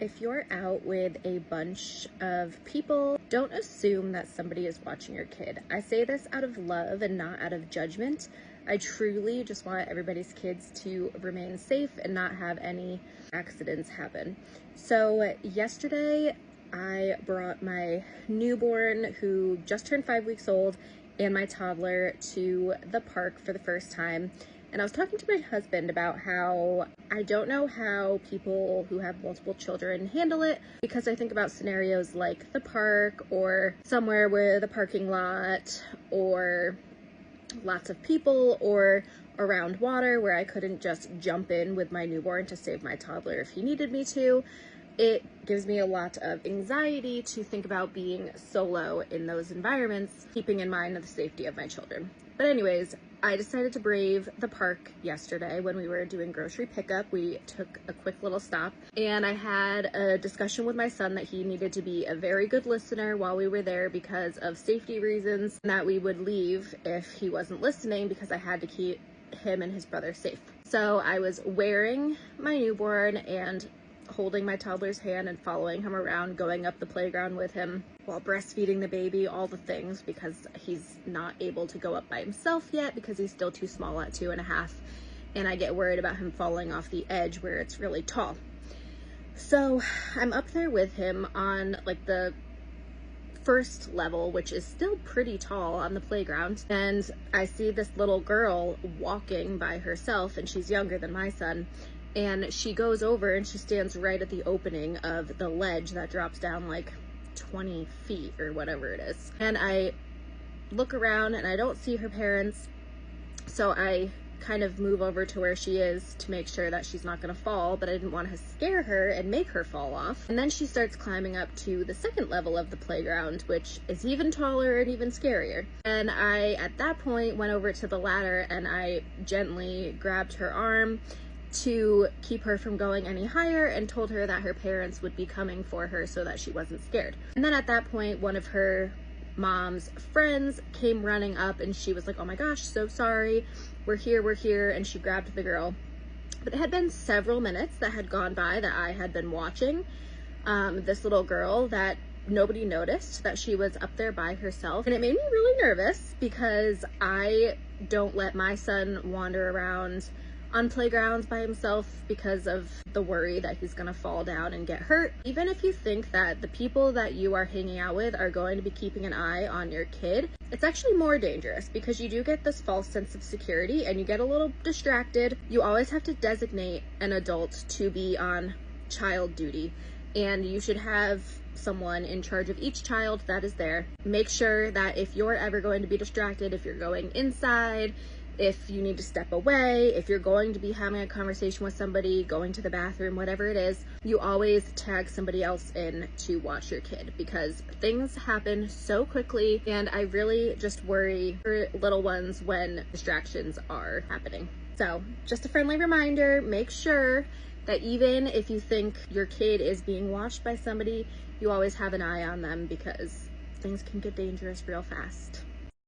If you're out with a bunch of people, don't assume that somebody is watching your kid. I say this out of love and not out of judgment. I truly just want everybody's kids to remain safe and not have any accidents happen. So yesterday, I brought my newborn, who just turned 5 weeks old, and my toddler to the park for the first time. And I was talking to my husband about how I don't know how people who have multiple children handle it, because I think about scenarios like the park or somewhere with a parking lot or lots of people or around water where I couldn't just jump in with my newborn to save my toddler if he needed me to. It gives me a lot of anxiety to think about being solo in those environments, keeping in mind the safety of my children. But anyways, I decided to brave the park yesterday when we were doing grocery pickup. We took a quick little stop, and I had a discussion with my son that he needed to be a very good listener while we were there because of safety reasons, and that we would leave if he wasn't listening because I had to keep him and his brother safe. So I was wearing my newborn and holding my toddler's hand and following him around, going up the playground with him while breastfeeding the baby, all the things, because he's not able to go up by himself yet because he's still too small at 2.5, and I get worried about him falling off the edge where it's really tall. So I'm up there with him on like the first level, which is still pretty tall on the playground, and I see this little girl walking by herself, and she's younger than my son. And she goes over and she stands right at the opening of the ledge that drops down like 20 feet or whatever it is. And I look around and I don't see her parents. So I kind of move over to where she is to make sure that she's not going to fall, but I didn't want to scare her and make her fall off. And then she starts climbing up to the second level of the playground, which is even taller and even scarier. And I, at that point, went over to the ladder and I gently grabbed her arm to keep her from going any higher and told her that her parents would be coming for her so that she wasn't scared. And then at that point, one of her mom's friends came running up and she was like, "Oh my gosh, so sorry, we're here," and she grabbed the girl. But it had been several minutes that had gone by that I had been watching this little girl that nobody noticed that she was up there by herself, and it made me really nervous because I don't let my son wander around on playgrounds by himself because of the worry that he's gonna fall down and get hurt. Even if you think that the people that you are hanging out with are going to be keeping an eye on your kid, it's actually more dangerous because you do get this false sense of security and you get a little distracted. You always have to designate an adult to be on child duty, and you should have someone in charge of each child that is there. Make sure that if you're ever going to be distracted, if you're going inside, if you need to step away, if you're going to be having a conversation with somebody, going to the bathroom, whatever it is, you always tag somebody else in to watch your kid because things happen so quickly, and I really just worry for little ones when distractions are happening. So just a friendly reminder, make sure that even if you think your kid is being watched by somebody, you always have an eye on them because things can get dangerous real fast.